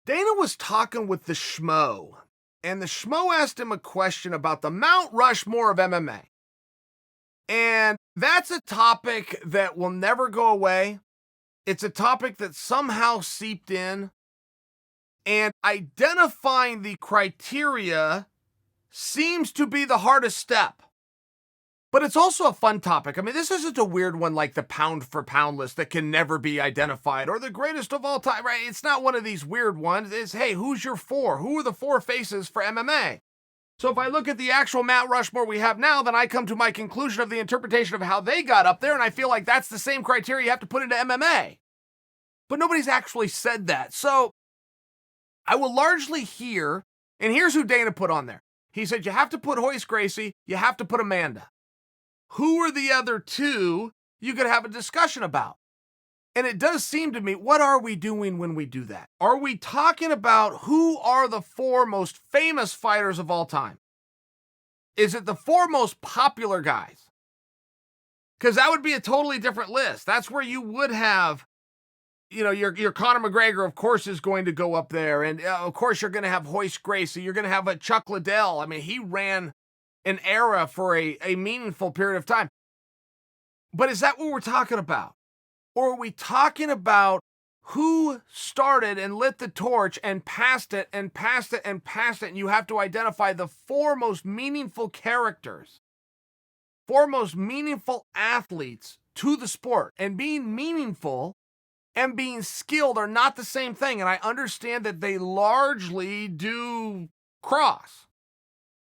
Dana was talking with the Schmo, and the Schmo asked him a question about the Mount Rushmore of MMA. And that's a topic that will never go away. It's a topic that somehow seeped in, and identifying the criteria seems to be the hardest step. But it's also a fun topic. I mean, this isn't a weird one like the pound for pound list that can never be identified or the greatest of all time, right? It's not one of these weird ones. It's, hey, who's your four? Who are the four faces for MMA? So if I look at the actual Mount Rushmore we have now, then I come to my conclusion of the interpretation of how they got up there, and I feel like that's the same criteria you have to put into MMA. But nobody's actually said that. So I will largely hear, and here's who Dana put on there. He said you have to put Hoist Gracie, you have to put Amanda. Who are the other two you could have a discussion about? And it does seem to me, what are we doing when we do that? Are we talking about who are the four most famous fighters of all time? Is it the four most popular guys? Because that would be a totally different list. That's where you would have, your Conor McGregor, of course, is going to go up there. And of course, you're going to have Hoist Gracie. You're going to have a Chuck Liddell. I mean, he ran an era for a meaningful period of time. But is that what we're talking about? Or are we talking about who started and lit the torch and passed it and passed it and passed it, and you have to identify the four most meaningful characters, four most meaningful athletes to the sport? And being meaningful and being skilled are not the same thing, and I understand that they largely do cross.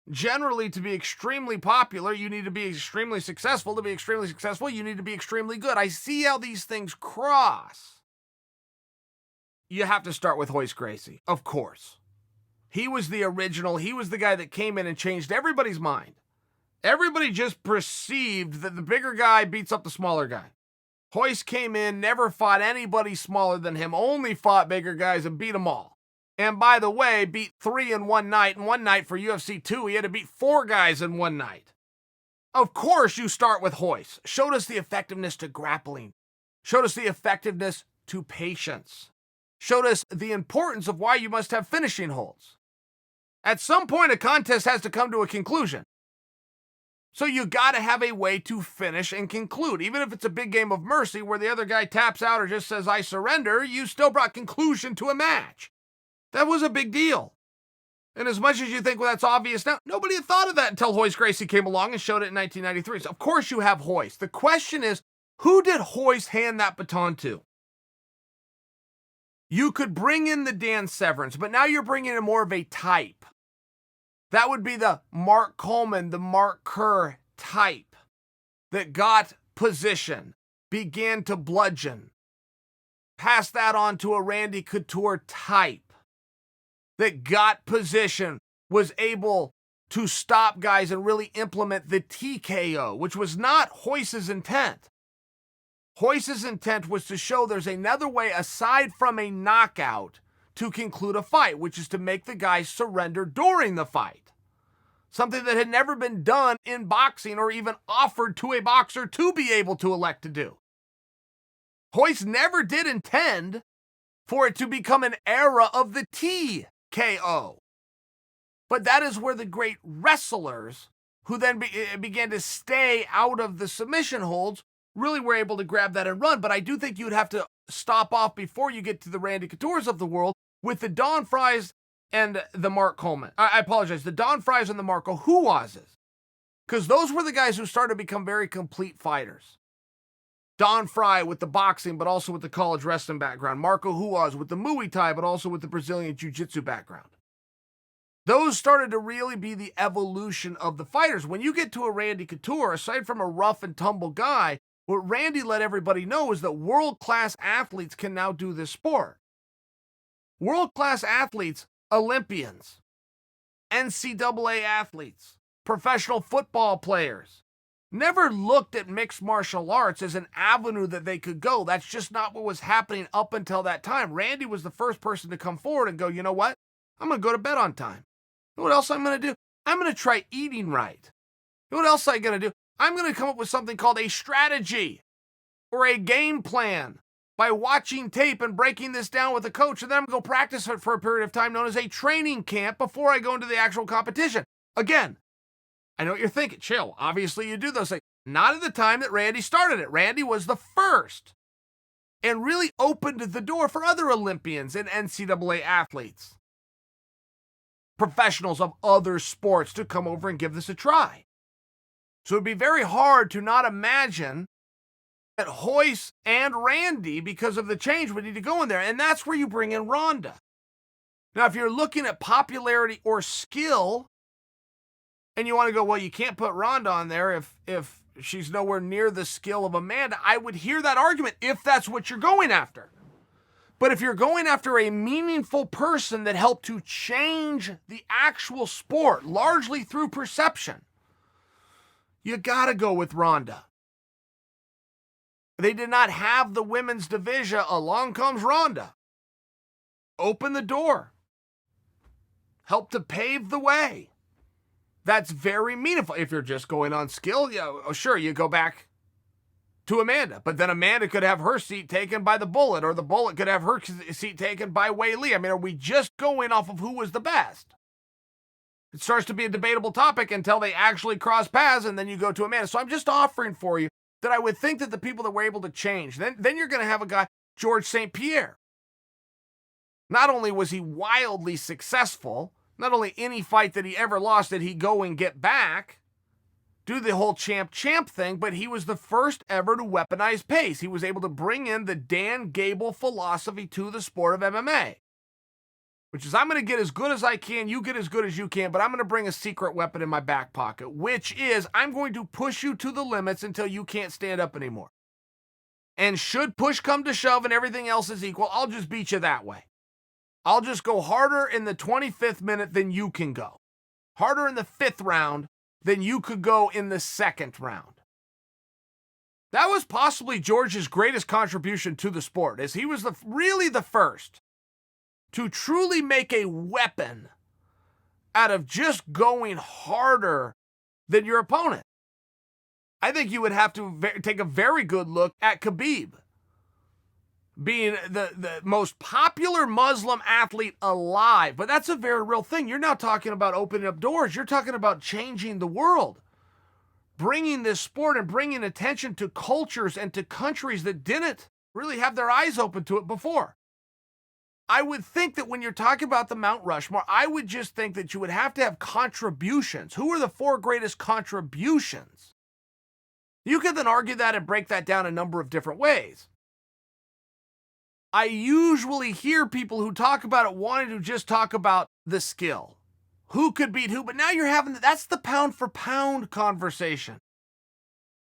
Generally, to be extremely popular, you need to be extremely successful. To be extremely successful, you need to be extremely good. I see how these things cross. You have to start with Hoist Gracie, of course. He was the original. He was the guy that came in and changed everybody's mind. Everybody just perceived that the bigger guy beats up the smaller guy. Hoist came in, never fought anybody smaller than him, only fought bigger guys and beat them all. And by the way, beat 3 in one night. And one night for UFC 2, he had to beat 4 guys in one night. Of course, you start with Hoist. Showed us the effectiveness to grappling. Showed us the effectiveness to patience. Showed us the importance of why you must have finishing holds. At some point, a contest has to come to a conclusion. So you got to have a way to finish and conclude. Even if it's a big game of mercy where the other guy taps out or just says, I surrender, you still brought conclusion to a match. That was a big deal. And as much as you think, well, that's obvious now, nobody had thought of that until Hoist Gracie came along and showed it in 1993. So of course you have Hoist. The question is, who did Hoist hand that baton to? You could bring in the Dan Severns, but now you're bringing in more of a type. That would be the Mark Coleman, the Mark Kerr type that got position, began to bludgeon, passed that on to a Randy Couture type that got position, was able to stop guys and really implement the TKO, which was not Hoist's intent. Hoist's intent was to show there's another way aside from a knockout to conclude a fight, which is to make the guy surrender during the fight. Something that had never been done in boxing or even offered to a boxer to be able to elect to do. Hoist never did intend for it to become an era of the TKO. But that is where the great wrestlers, who then began to stay out of the submission holds, really were able to grab that and run. But I do think you'd have to stop off before you get to the Randy Coutures of the world with the Don Frys and the Mark Coleman. I apologize, the Don Frys and the Marco Huazes. Because those were the guys who started to become very complete fighters. Don Fry with the boxing, but also with the college wrestling background. Marco Huaz with the Muay Thai, but also with the Brazilian Jiu-Jitsu background. Those started to really be the evolution of the fighters. When you get to a Randy Couture, aside from a rough and tumble guy, what Randy let everybody know is that world-class athletes can now do this sport. World-class athletes, Olympians, NCAA athletes, professional football players, never looked at mixed martial arts as an avenue that they could go. That's just not what was happening up until that time. Randy was the first person to come forward and go, you know what? I'm going to go to bed on time. You know what else I'm going to do? I'm going to try eating right. You know what else I'm going to do? I'm going to come up with something called a strategy or a game plan by watching tape and breaking this down with a coach, and then I'm going to go practice it for a period of time known as a training camp before I go into the actual competition. Again, I know what you're thinking. Chael, obviously you do those things. Not at the time that Randy started it. Randy was the first and really opened the door for other Olympians and NCAA athletes, professionals of other sports, to come over and give this a try. So it'd be very hard to not imagine that Hoist and Randy, because of the change, would need to go in there. And that's where you bring in Rhonda. Now, if you're looking at popularity or skill, and you want to go, well, you can't put Rhonda on there if she's nowhere near the skill of Amanda, I would hear that argument if that's what you're going after. But if you're going after a meaningful person that helped to change the actual sport, largely through perception, you got to go with Rhonda. They did not have the women's division. Along comes Rhonda. Open the door. Help to pave the way. That's very meaningful. If you're just going on skill, sure, you go back to Amanda. But then Amanda could have her seat taken by the Bullet, or the Bullet could have her seat taken by Wei Lee. I mean, are we just going off of who was the best? It starts to be a debatable topic until they actually cross paths, and then you go to Amanda. So I'm just offering for you that I would think that the people that were able to change, then you're going to have a guy, George St Pierre. Not only was he wildly successful, not only any fight that he ever lost did he go and get back, do the whole champ thing, but he was the first ever to weaponize pace. He was able to bring in the Dan Gable philosophy to the sport of MMA, which is, I'm going to get as good as I can, you get as good as you can, but I'm going to bring a secret weapon in my back pocket, which is I'm going to push you to the limits until you can't stand up anymore. And should push come to shove and everything else is equal, I'll just beat you that way. I'll just go harder in the 25th minute than you can go. Harder in the 5th round than you could go in the 2nd round. That was possibly George's greatest contribution to the sport, as he was really the first to truly make a weapon out of just going harder than your opponent. I think you would have to take a very good look at Khabib, being the most popular Muslim athlete alive. But that's a very real thing. You're not talking about opening up doors. You're talking about changing the world, bringing this sport and bringing attention to cultures and to countries that didn't really have their eyes open to it before. I would think that when you're talking about the Mount Rushmore, I would just think that you would have to have contributions. Who are the 4 greatest contributions? You could then argue that and break that down a number of different ways. I usually hear people who talk about it wanting to just talk about the skill. Who could beat who? But now you're having, that's the pound for pound conversation.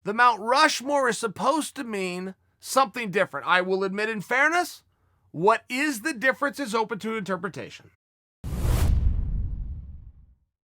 The Mount Rushmore is supposed to mean something different. I will admit, in fairness, what is the difference is open to interpretation.